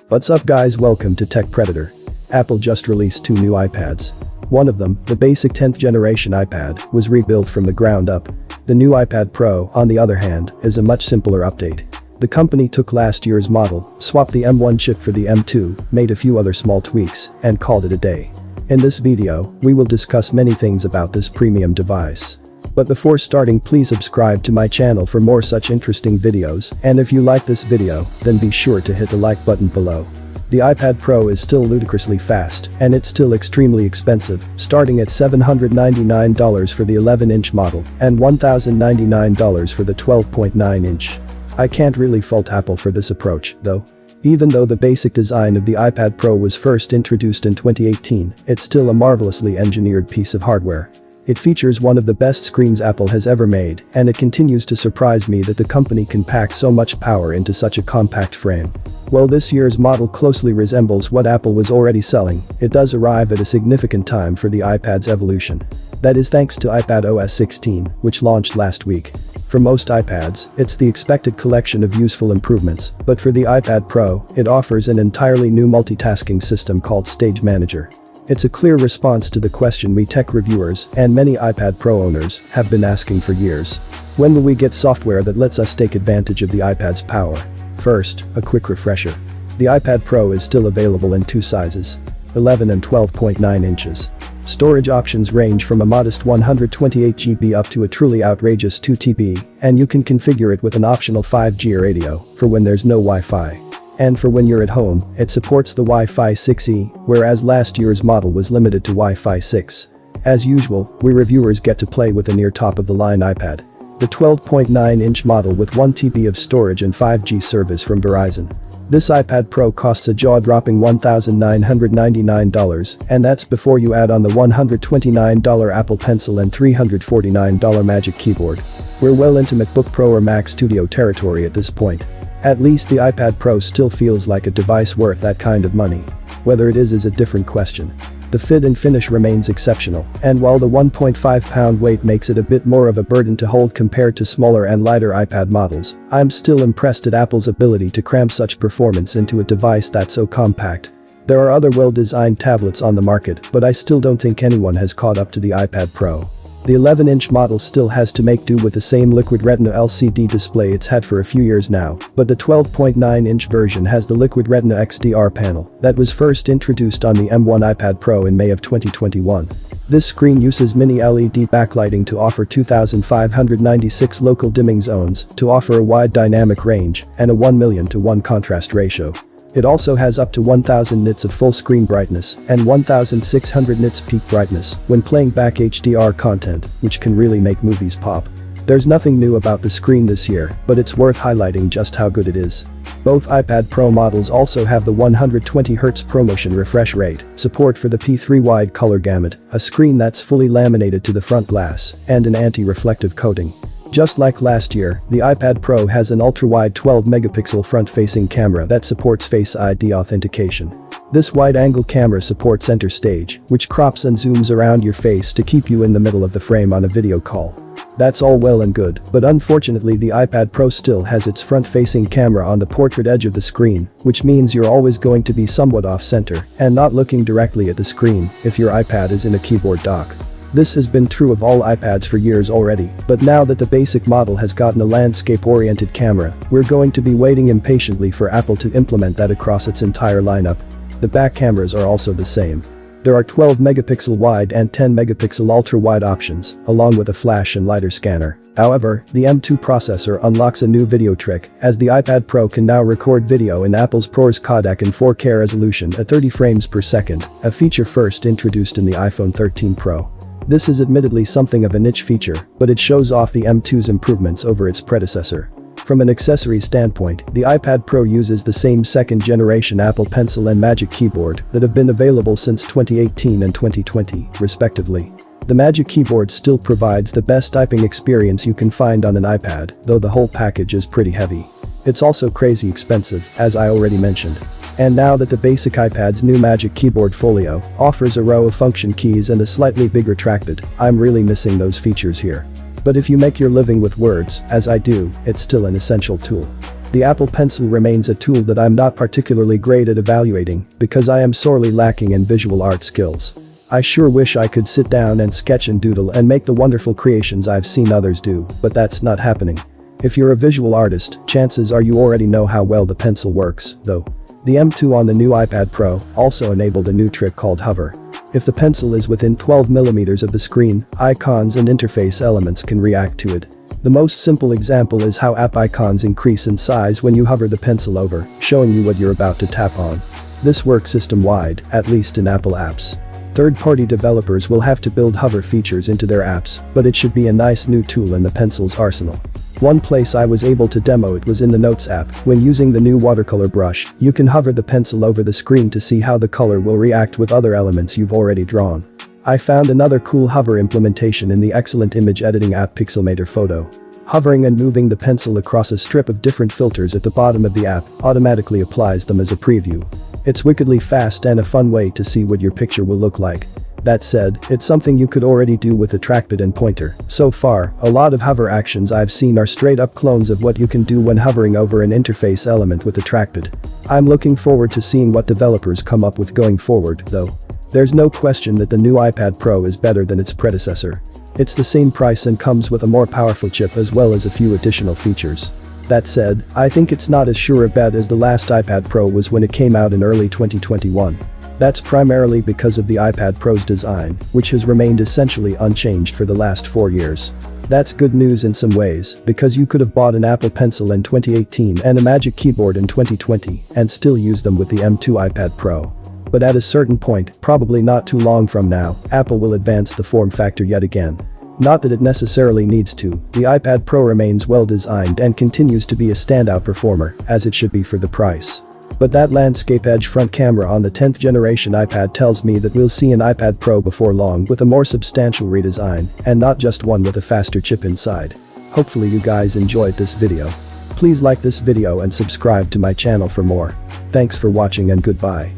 What's up guys, welcome to Tech Predator. Apple just released 2 new iPads. One of them, the basic 10th generation iPad, was rebuilt from the ground up. The new iPad Pro, on the other hand, is a much simpler update. The company took last year's model, swapped the M1 chip for the M2, made a few other small tweaks, and called it a day. In this video, we will discuss many things about this premium device. But before starting, please subscribe to my channel for more such interesting videos, and if you like this video, then be sure to hit the like button below. The iPad Pro is still ludicrously fast, and it's still extremely expensive, starting at $799 for the 11-inch model and $1,099 for the 12.9-inch. I can't really fault Apple for this approach, though. Even though the basic design of the iPad Pro was first introduced in 2018, it's still a marvelously engineered piece of hardware. It features one of the best screens Apple has ever made, and it continues to surprise me that the company can pack so much power into such a compact frame. While this year's model closely resembles what Apple was already selling, it does arrive at a significant time for the iPad's evolution. That is thanks to iPadOS 16, which launched last week. For most iPads, it's the expected collection of useful improvements, but for the iPad Pro, it offers an entirely new multitasking system called Stage Manager. It's a clear response to the question we tech reviewers and many iPad Pro owners have been asking for years. When will we get software that lets us take advantage of the iPad's power? First, a quick refresher. The iPad Pro is still available in 2 sizes, 11 and 12.9 inches. Storage options range from a modest 128 GB up to a truly outrageous 2 TB, and you can configure it with an optional 5G radio for when there's no Wi-Fi. And for when you're at home, it supports the Wi-Fi 6E, whereas last year's model was limited to Wi-Fi 6. As usual, we reviewers get to play with a near top-of-the-line iPad. The 12.9-inch model with 1 TB of storage and 5G service from Verizon. This iPad Pro costs a jaw-dropping $1,999, and that's before you add on the $129 Apple Pencil and $349 Magic Keyboard. We're well into MacBook Pro or Mac Studio territory at this point. At least the iPad Pro still feels like a device worth that kind of money. Whether it is a different question. The fit and finish remains exceptional, and while the 1.5-pound weight makes it a bit more of a burden to hold compared to smaller and lighter iPad models, I'm still impressed at Apple's ability to cram such performance into a device that's so compact. There are other well-designed tablets on the market, but I still don't think anyone has caught up to the iPad Pro. The 11-inch model still has to make do with the same Liquid Retina LCD display it's had for a few years now, but the 12.9-inch version has the Liquid Retina XDR panel that was first introduced on the M1 iPad Pro in May of 2021. This screen uses mini LED backlighting to offer 2,596 local dimming zones to offer a wide dynamic range and a 1:1 contrast ratio. It also has up to 1000 nits of full screen brightness and 1600 nits peak brightness when playing back HDR content, which can really make movies pop. There's nothing new about the screen this year, but it's worth highlighting just how good it is. Both iPad Pro models also have the 120Hz ProMotion refresh rate, support for the P3 wide color gamut, a screen that's fully laminated to the front glass, and an anti-reflective coating. Just like last year, the iPad Pro has an ultra-wide 12-megapixel front-facing camera that supports Face ID authentication. This wide-angle camera supports Center Stage, which crops and zooms around your face to keep you in the middle of the frame on a video call. That's all well and good, but unfortunately the iPad Pro still has its front-facing camera on the portrait edge of the screen, which means you're always going to be somewhat off-center and not looking directly at the screen if your iPad is in a keyboard dock. This has been true of all iPads for years already, but now that the basic model has gotten a landscape-oriented camera, we're going to be waiting impatiently for Apple to implement that across its entire lineup. The back cameras are also the same. There are 12-megapixel wide and 10-megapixel ultra-wide options, along with a flash and lighter scanner. However, the M2 processor unlocks a new video trick, as the iPad Pro can now record video in Apple's ProRes codec in 4K resolution at 30 frames per second, a feature first introduced in the iPhone 13 Pro. This is admittedly something of a niche feature, but it shows off the M2's improvements over its predecessor. From an accessory standpoint, the iPad Pro uses the same second-generation Apple Pencil and Magic Keyboard that have been available since 2018 and 2020, respectively. The Magic Keyboard still provides the best typing experience you can find on an iPad, though the whole package is pretty heavy. It's also crazy expensive, as I already mentioned. And now that the basic iPad's new Magic Keyboard Folio offers a row of function keys and a slightly bigger trackpad, I'm really missing those features here. But if you make your living with words, as I do, it's still an essential tool. The Apple Pencil remains a tool that I'm not particularly great at evaluating because I am sorely lacking in visual art skills. I sure wish I could sit down and sketch and doodle and make the wonderful creations I've seen others do, but that's not happening. If you're a visual artist, chances are you already know how well the pencil works, though. The M2 on the new iPad Pro also enabled a new trick called hover. If the pencil is within 12mm of the screen, icons and interface elements can react to it. The most simple example is how app icons increase in size when you hover the pencil over, showing you what you're about to tap on. This works system-wide, at least in Apple apps. Third-party developers will have to build hover features into their apps, but it should be a nice new tool in the pencil's arsenal. One place I was able to demo it was in the Notes app. When using the new watercolor brush, you can hover the pencil over the screen to see how the color will react with other elements you've already drawn. I found another cool hover implementation in the excellent image editing app Pixelmator Photo. Hovering and moving the pencil across a strip of different filters at the bottom of the app automatically applies them as a preview. It's wickedly fast and a fun way to see what your picture will look like. That said, it's something you could already do with a trackpad and pointer. So far, a lot of hover actions I've seen are straight up clones of what you can do when hovering over an interface element with a trackpad. I'm looking forward to seeing what developers come up with going forward, though. There's no question that the new iPad Pro is better than its predecessor. It's the same price and comes with a more powerful chip as well as a few additional features. That said, I think it's not as sure a bet as the last iPad Pro was when it came out in early 2021. That's primarily because of the iPad Pro's design, which has remained essentially unchanged for the last 4 years. That's good news in some ways, because you could have bought an Apple Pencil in 2018 and a Magic Keyboard in 2020 and still use them with the M2 iPad Pro. But at a certain point, probably not too long from now, Apple will advance the form factor yet again. Not that it necessarily needs to, the iPad Pro remains well designed and continues to be a standout performer, as it should be for the price. But that landscape edge front camera on the 10th generation iPad tells me that we'll see an iPad Pro before long with a more substantial redesign, and not just one with a faster chip inside. Hopefully you guys enjoyed this video. Please like this video and subscribe to my channel for more. Thanks for watching and goodbye.